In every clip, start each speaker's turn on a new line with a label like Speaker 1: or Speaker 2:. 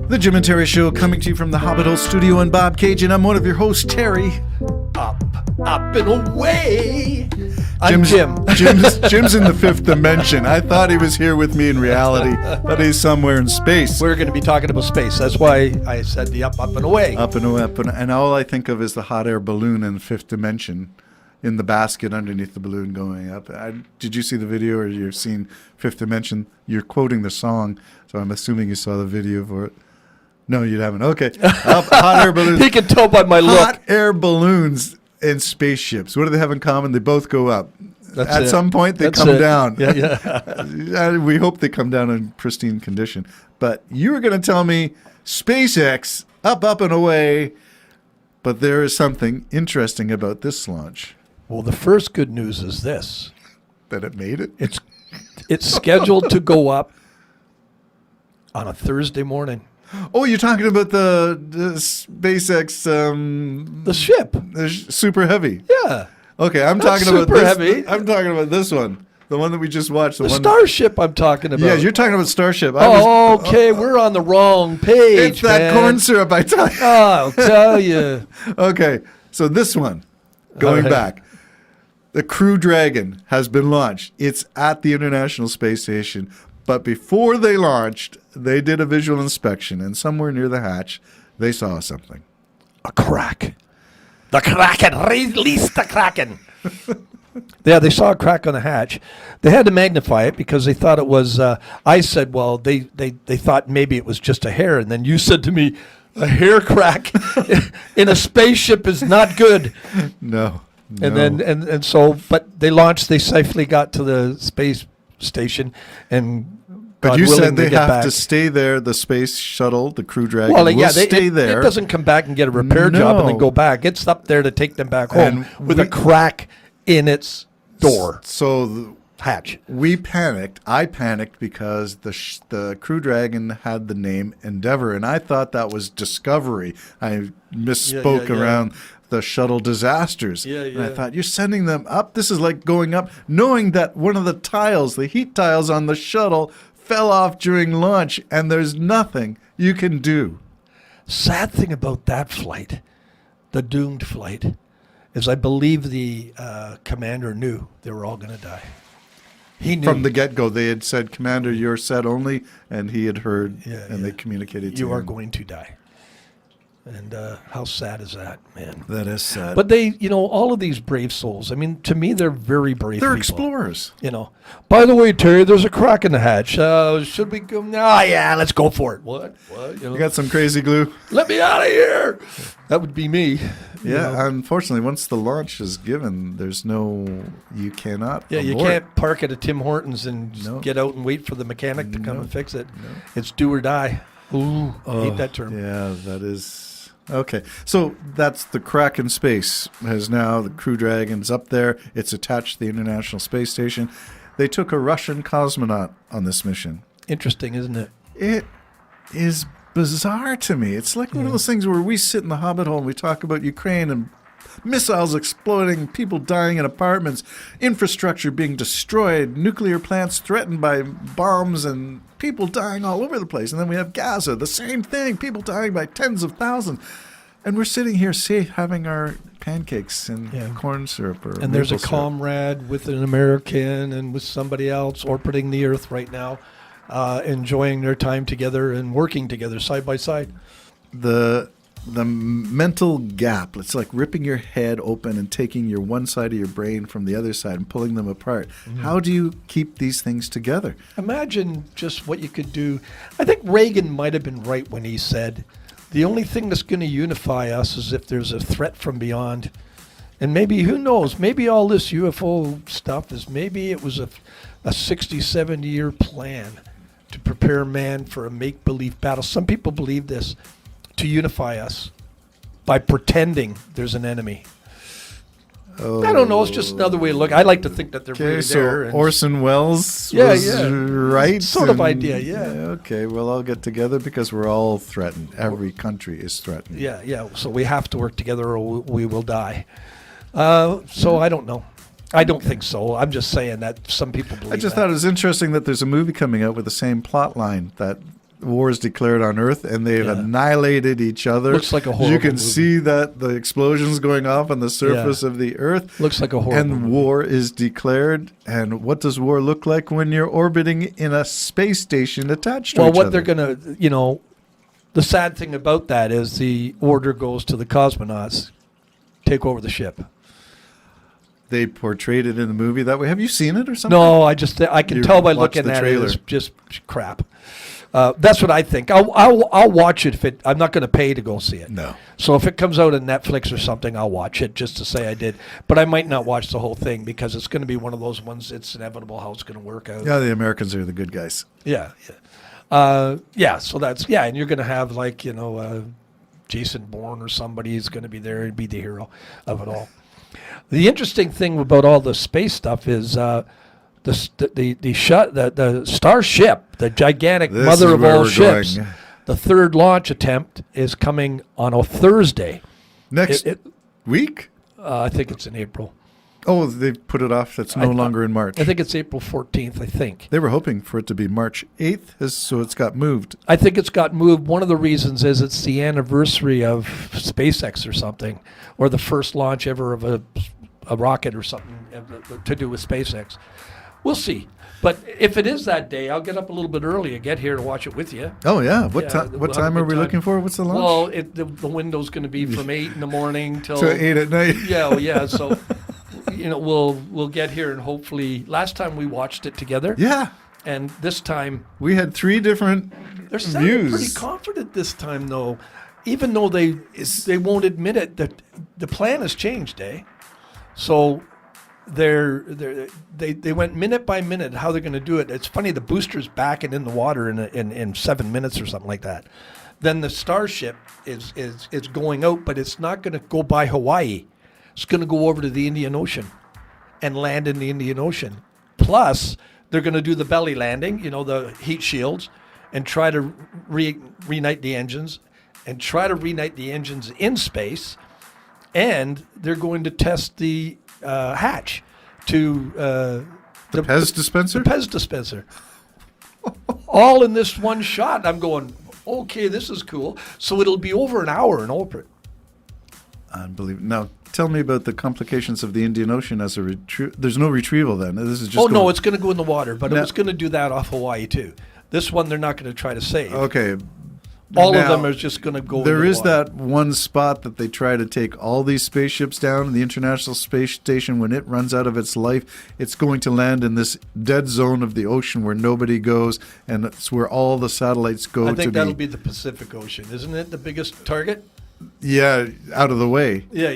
Speaker 1: The Jim and Terry Show coming to you from the Hobbit Hole Studio in Bob Cage, and I'm one of your hosts, Terry.
Speaker 2: Up and away. I'm Jim.
Speaker 1: Jim's in the fifth dimension. I thought he was here with me in reality, but he's somewhere in space.
Speaker 2: We're going to be talking about space. That's why I said the up and away.
Speaker 1: Up and away, and all I think of is the hot air balloon in the fifth dimension, in the basket underneath the balloon going up. Did you see the video, or you've seen Fifth Dimension? You're quoting the song, so I'm assuming you saw the video for it. No, you haven't. Okay. Hot air balloons.
Speaker 2: He can tell by my look.
Speaker 1: Hot air balloons in spaceships. What do they have in common? They both go up. At some point, they come down.
Speaker 2: Yeah.
Speaker 1: We hope they come down in pristine condition. But you were going to tell me SpaceX, up and away. But there is something interesting about this launch.
Speaker 2: Well, the first good news is this.
Speaker 1: That it made it?
Speaker 2: It's scheduled to go up on a Thursday morning.
Speaker 1: Oh, you're talking about the SpaceX...
Speaker 2: the ship.
Speaker 1: Super Heavy.
Speaker 2: Yeah.
Speaker 1: Okay, I'm
Speaker 2: Not
Speaker 1: talking about
Speaker 2: super
Speaker 1: this.
Speaker 2: heavy.
Speaker 1: I'm talking about this one. The one that we just watched.
Speaker 2: The Starship I'm talking about.
Speaker 1: Yeah, you're talking about Starship.
Speaker 2: Okay, we're on the wrong page,
Speaker 1: It's that corn syrup, I tell you.
Speaker 2: I'll tell you.
Speaker 1: Okay, so this one, going back. The Crew Dragon has been launched. It's at the International Space Station. But before they launched, they did a visual inspection, and somewhere near the hatch, they saw something.
Speaker 2: A crack. The Kraken. Release the Kraken. Yeah, they saw a crack on the hatch. They had to magnify it because they thought it was, I said, well, they thought maybe it was just a hair. And then you said to me, a hair crack in a spaceship is not good.
Speaker 1: No.
Speaker 2: And then, and so, but they launched, they safely got to the space station, and
Speaker 1: but
Speaker 2: God
Speaker 1: you said they have
Speaker 2: back.
Speaker 1: to stay there, the space shuttle, the Crew Dragon,
Speaker 2: stay
Speaker 1: there.
Speaker 2: It doesn't come back and get a repair job and then go back. It's up there to take them back home with a crack in its door.
Speaker 1: So
Speaker 2: hatch.
Speaker 1: We panicked. I panicked because the Crew Dragon had the name Endeavour, and I thought that was Discovery. I misspoke around the shuttle disasters. And I thought, you're sending them up? This is like going up, knowing that one of the tiles, the heat tiles on the shuttle, fell off during launch, and there's nothing you can do.
Speaker 2: Sad thing about that flight, the doomed flight, is I believe the commander knew they were all going to die. He knew.
Speaker 1: From the get-go, they had said, Commander, you're set only, and he had heard, they communicated to him.
Speaker 2: You are going to die. And how sad is that, man?
Speaker 1: That is sad.
Speaker 2: But they, all of these brave souls, I mean, to me, they're very brave
Speaker 1: They're
Speaker 2: people.
Speaker 1: explorers.
Speaker 2: By the way, Terry, there's a crack in the hatch. Should we go? Yeah, let's go for it. What?
Speaker 1: You got some crazy glue?
Speaker 2: Let me out of here. That would be me.
Speaker 1: Yeah, unfortunately, once the launch is given, you cannot
Speaker 2: Yeah, you
Speaker 1: abort.
Speaker 2: can't park at a Tim Hortons and just get out and wait for the mechanic to come and fix it. No. It's do or die. Ooh, I hate that term.
Speaker 1: Yeah, that is... Okay, so that's the crack in space. The Crew Dragon's up there. It's attached to the International Space Station. They took a Russian cosmonaut on this mission.
Speaker 2: Interesting, isn't it?
Speaker 1: It is bizarre to me. It's like one of those things where we sit in the Hobbit Hole and we talk about Ukraine and missiles exploding, people dying in apartments, infrastructure being destroyed, nuclear plants threatened by bombs, and people dying all over the place. And then we have Gaza, the same thing, people dying by tens of thousands. And we're sitting here having our pancakes and corn syrup.
Speaker 2: And there's a comrade with an American and with somebody else orbiting the Earth right now, enjoying their time together and working together side by side.
Speaker 1: The mental gap, it's like ripping your head open and taking your one side of your brain from the other side and pulling them apart. Mm-hmm. How do you keep these things together?
Speaker 2: Imagine just what you could do. I think Reagan might have been right when he said, the only thing that's going to unify us is if there's a threat from beyond. And maybe, who knows, maybe all this UFO stuff is, maybe it was a 60, 70-year plan to prepare man for a make-believe battle. Some people believe this. To unify us by pretending there's an enemy. I don't know. It's just another way to look. I like to think that they're really there.
Speaker 1: So Orson Welles was right?
Speaker 2: Sort of idea, yeah.
Speaker 1: Okay, we'll all get together because we're all threatened. Every country is threatened.
Speaker 2: Yeah. So we have to work together or we will die. So I don't know. I don't think so. I'm just saying that some people believe
Speaker 1: I just thought it was interesting that there's a movie coming out with the same plot line, that war is declared on Earth, and they've annihilated each other.
Speaker 2: Looks like a horrible
Speaker 1: You can
Speaker 2: movie.
Speaker 1: see that the explosions going off on the surface of the Earth.
Speaker 2: Looks like a horrible
Speaker 1: And
Speaker 2: movie.
Speaker 1: war is declared. And what does war look like when you're orbiting in a space station attached to each
Speaker 2: what
Speaker 1: other?
Speaker 2: they're going to, the sad thing about that is the order goes to the cosmonauts, take over the ship.
Speaker 1: They portrayed it in the movie that way. Have you seen it or something?
Speaker 2: No, I can
Speaker 1: You
Speaker 2: tell by
Speaker 1: watched
Speaker 2: looking
Speaker 1: the
Speaker 2: at
Speaker 1: trailer.
Speaker 2: it, it's just crap. That's what I think. I'll watch it I'm not going to pay to go see it.
Speaker 1: No.
Speaker 2: So if it comes out on Netflix or something, I'll watch it just to say I did. But I might not watch the whole thing because it's going to be one of those ones. It's inevitable how it's going to work out.
Speaker 1: Yeah, the Americans are the good guys.
Speaker 2: Yeah. So that's and you're going to have Jason Bourne or somebody is going to be there and be the hero of it all. The interesting thing about all the space stuff is the Starship, the gigantic
Speaker 1: This
Speaker 2: mother
Speaker 1: is
Speaker 2: of
Speaker 1: where
Speaker 2: all
Speaker 1: we're
Speaker 2: ships.
Speaker 1: going.
Speaker 2: The third launch attempt is coming on a Thursday.
Speaker 1: Next week?
Speaker 2: I think it's in April.
Speaker 1: Oh, they put it off. That's no longer in March.
Speaker 2: I think it's April 14th, I think.
Speaker 1: They were hoping for it to be March 8th, so it's got moved.
Speaker 2: I think it's got moved. One of the reasons is it's the anniversary of SpaceX or something, or the first launch ever of a rocket or something to do with SpaceX. We'll see. But if it is that day, I'll get up a little bit early and get here to watch it with you.
Speaker 1: Oh, yeah. What
Speaker 2: Yeah, we'll have
Speaker 1: time
Speaker 2: a
Speaker 1: are
Speaker 2: good
Speaker 1: we
Speaker 2: time.
Speaker 1: looking for? What's the launch?
Speaker 2: Well, the window's going to be from 8 in the morning till...
Speaker 1: To 8 at night.
Speaker 2: Yeah. So, we'll get here and hopefully... Last time we watched it together.
Speaker 1: Yeah.
Speaker 2: And this time...
Speaker 1: We had 3 different
Speaker 2: They're sounding
Speaker 1: views.
Speaker 2: pretty confident this time, though. Even though they won't admit it, that the plan has changed, eh? So... They went minute by minute how they're going to do it. It's funny, the booster's backing in the water in 7 minutes or something like that. Then the Starship is going out, but it's not going to go by Hawaii. It's going to go over to the Indian Ocean and land in the Indian Ocean. Plus, they're going to do the belly landing, the heat shields, and try to reignite the engines, and try to reignite the engines in space. And they're going to test the hatch to
Speaker 1: the Pez dispenser?
Speaker 2: The Pez dispenser. All in this one shot. I'm going, okay, this is cool. So it'll be over an hour in orbit.
Speaker 1: Unbelievable. Now, tell me about the complications of the Indian Ocean as a There's no retrieval then. This is just.
Speaker 2: No, it's going to go in the water, but it was going to do that off Hawaii too. This one they're not going to try to save.
Speaker 1: Okay.
Speaker 2: All of
Speaker 1: Now,
Speaker 2: them are just going to go.
Speaker 1: There
Speaker 2: in the
Speaker 1: is
Speaker 2: water.
Speaker 1: that one spot that they try to take all these spaceships down. The International Space Station, when it runs out of its life, it's going to land in this dead zone of the ocean where nobody goes, and it's where all the satellites go
Speaker 2: I
Speaker 1: to
Speaker 2: think that'll be the Pacific Ocean, isn't it? The biggest target.
Speaker 1: Yeah, out of the way.
Speaker 2: Yeah.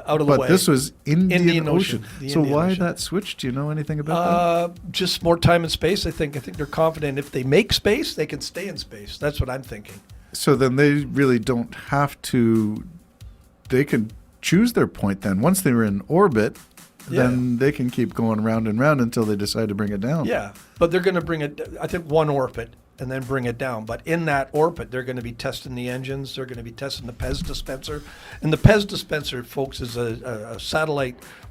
Speaker 2: Out of the way.
Speaker 1: But this was Indian
Speaker 2: Ocean.
Speaker 1: Ocean.
Speaker 2: The
Speaker 1: So
Speaker 2: Indian
Speaker 1: why
Speaker 2: Ocean.
Speaker 1: that switch? Do you know anything about
Speaker 2: Just more time in space. I think they're confident if they make space, they can stay in space. That's what I'm thinking.
Speaker 1: that? So then they really don't have to. They can choose their point then. Once they're in orbit, then they can keep going round and round until they decide to bring it down.
Speaker 2: Yeah, but they're going to bring it, I think, one orbit and then bring it down. But in that orbit, they're going to be testing the engines. They're going to be testing the Pez dispenser. And the Pez dispenser, folks, is a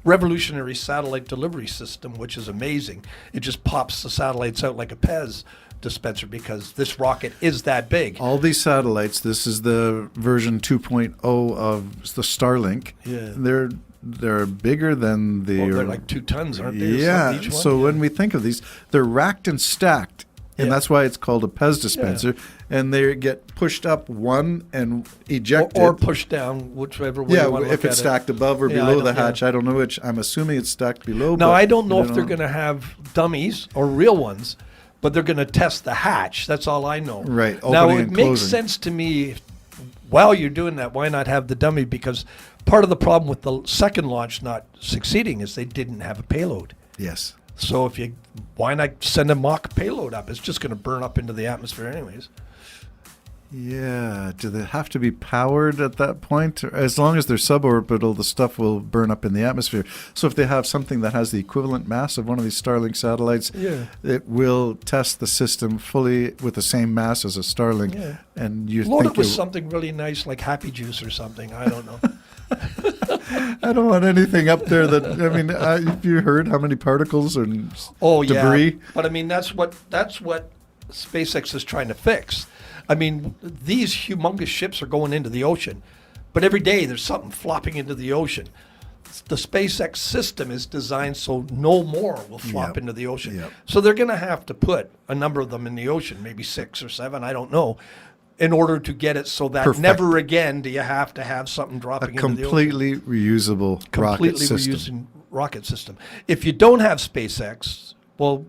Speaker 2: revolutionary satellite delivery system, which is amazing. It just pops the satellites out like a Pez dispenser because this rocket is that big.
Speaker 1: All these satellites, this is the version 2.0 of the Starlink.
Speaker 2: Yeah.
Speaker 1: They're bigger than the...
Speaker 2: They're like 2 tons, aren't they? or
Speaker 1: Yeah,
Speaker 2: something, each one?
Speaker 1: so when we think of these, they're racked and stacked. And
Speaker 2: Yeah.
Speaker 1: that's why it's called a Pez dispenser. And they get pushed up one and ejected.
Speaker 2: Or pushed down, whichever way
Speaker 1: yeah,
Speaker 2: you want to look
Speaker 1: if it's
Speaker 2: at
Speaker 1: stacked above or
Speaker 2: Yeah, I
Speaker 1: below
Speaker 2: don't-
Speaker 1: the hatch. I don't know which. I'm assuming it's stacked below.
Speaker 2: Now,
Speaker 1: but
Speaker 2: I don't know
Speaker 1: we
Speaker 2: if they're going to have dummies or real ones, but they're going to test the hatch. That's all I know.
Speaker 1: Right,
Speaker 2: Now,
Speaker 1: opening
Speaker 2: it
Speaker 1: and
Speaker 2: makes
Speaker 1: closing.
Speaker 2: sense to me, while you're doing that, why not have the dummy? Because part of the problem with the second launch not succeeding is they didn't have a payload.
Speaker 1: Yes.
Speaker 2: So why not send a mock payload up? It's just going to burn up into the atmosphere anyways.
Speaker 1: Yeah. Do they have to be powered at that point? As long as they're suborbital, the stuff will burn up in the atmosphere. So if they have something that has the equivalent mass of one of these Starlink satellites,
Speaker 2: Yeah.
Speaker 1: it will test the system fully with the same mass as a Starlink.
Speaker 2: Yeah.
Speaker 1: And you
Speaker 2: Load
Speaker 1: think
Speaker 2: it with
Speaker 1: you'll-
Speaker 2: something really nice like Happy Juice or something. I don't know.
Speaker 1: I don't want anything up there that, I mean, have you heard how many particles and
Speaker 2: Oh
Speaker 1: debris?
Speaker 2: yeah, but I mean that's what SpaceX is trying to fix. I mean, these humongous ships are going into the ocean, but every day there's something flopping into the ocean. The SpaceX system is designed so no more will flop into the ocean.
Speaker 1: Yep.
Speaker 2: So they're going to have to put a number of them in the ocean, maybe 6 or 7, I don't know, in order to get it so that never again do you have to have something dropping into the ocean.
Speaker 1: Completely reusable rocket system.
Speaker 2: Reusing rocket system. If you don't have SpaceX, well,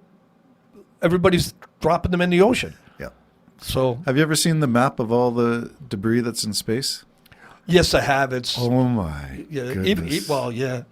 Speaker 2: everybody's dropping them in the ocean.
Speaker 1: Yeah.
Speaker 2: So
Speaker 1: Have you ever seen the map of all the debris that's in space?
Speaker 2: yes, I have. It's
Speaker 1: Oh my goodness.
Speaker 2: yeah,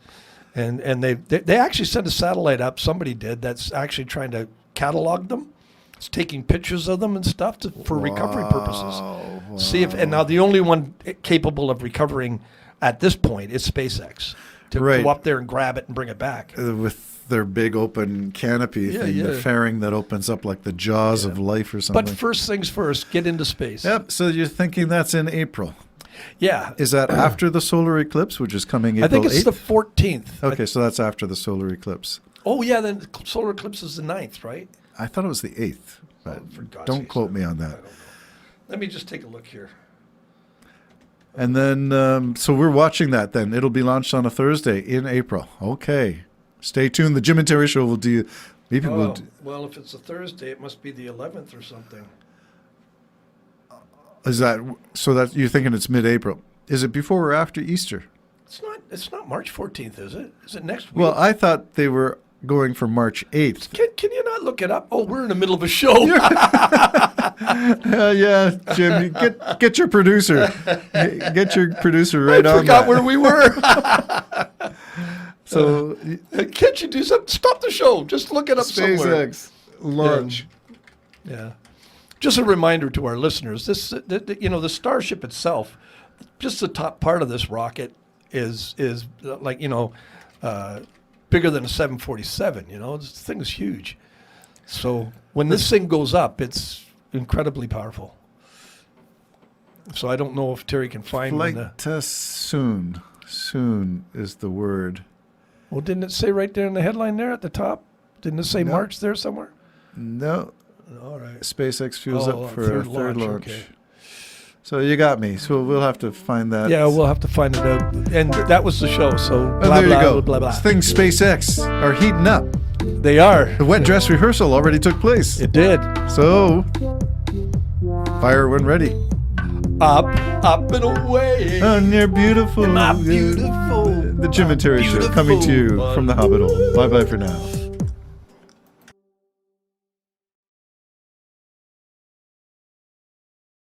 Speaker 2: and they actually sent a satellite up. Somebody did that's actually trying to catalog them. It's taking pictures of them and stuff for recovery purposes.
Speaker 1: Wow.
Speaker 2: See if and now the only one capable of recovering at this point is SpaceX to
Speaker 1: Right.
Speaker 2: go up there and grab it and bring it back.
Speaker 1: With their big open canopy thing, the
Speaker 2: yeah.
Speaker 1: fairing that opens up like the jaws of life or something.
Speaker 2: But first things first, get into space.
Speaker 1: Yep. So you're thinking that's in April.
Speaker 2: Yeah.
Speaker 1: Is that after the solar eclipse, which is coming April
Speaker 2: I think it's
Speaker 1: 8th?
Speaker 2: the 14th.
Speaker 1: Okay, so that's after the solar eclipse.
Speaker 2: Oh, yeah, then the solar eclipse is the 9th, right?
Speaker 1: I thought it was the 8th, but
Speaker 2: For God's
Speaker 1: don't
Speaker 2: sakes,
Speaker 1: quote me on
Speaker 2: I
Speaker 1: that.
Speaker 2: don't know. Let me just take a look here.
Speaker 1: And then, so we're watching that then. It'll be launched on a Thursday in April. Okay. Stay tuned. The Jim and Terry Show will do, maybe we'll do,
Speaker 2: Well, if it's a Thursday, it must be the 11th or something.
Speaker 1: is that, so that you're thinking it's mid-April. Is it before or after Easter?
Speaker 2: It's not March 14th, is it? Is it next week?
Speaker 1: Well, I thought they were going for March 8th.
Speaker 2: Can you not look it up? Oh, we're in the middle of a show.
Speaker 1: Yeah, Jim, get your producer. Get your producer right
Speaker 2: I
Speaker 1: on
Speaker 2: forgot
Speaker 1: that.
Speaker 2: where we were.
Speaker 1: So,
Speaker 2: Can't you do something? Stop the show. Just look it up somewhere.
Speaker 1: SpaceX launch.
Speaker 2: Yeah. Just a reminder to our listeners: the Starship itself, just the top part of this rocket is like bigger than a 747. This thing is huge. So when this thing goes up, it's incredibly powerful. So I don't know if Terry can find
Speaker 1: Flight
Speaker 2: when
Speaker 1: test soon. Soon is the word.
Speaker 2: Well, didn't it say right there in the headline there at the top? Didn't it say
Speaker 1: No.
Speaker 2: March there somewhere?
Speaker 1: No,
Speaker 2: All right.
Speaker 1: SpaceX fuels
Speaker 2: Oh,
Speaker 1: up for a third launch.
Speaker 2: okay.
Speaker 1: So you got me. So we'll have to find that.
Speaker 2: Yeah, we'll have to find it out. And that was the show. So
Speaker 1: And
Speaker 2: blah,
Speaker 1: there
Speaker 2: blah,
Speaker 1: you go.
Speaker 2: blah, blah, blah.
Speaker 1: Things SpaceX are heating up.
Speaker 2: They are.
Speaker 1: The wet dress rehearsal already took place.
Speaker 2: It did.
Speaker 1: So, fire when ready.
Speaker 2: Up and away.
Speaker 1: On your beautiful,
Speaker 2: My beautiful.
Speaker 1: The Jim and Terry Show coming to you from the Hobbit Hole. Bye bye for now.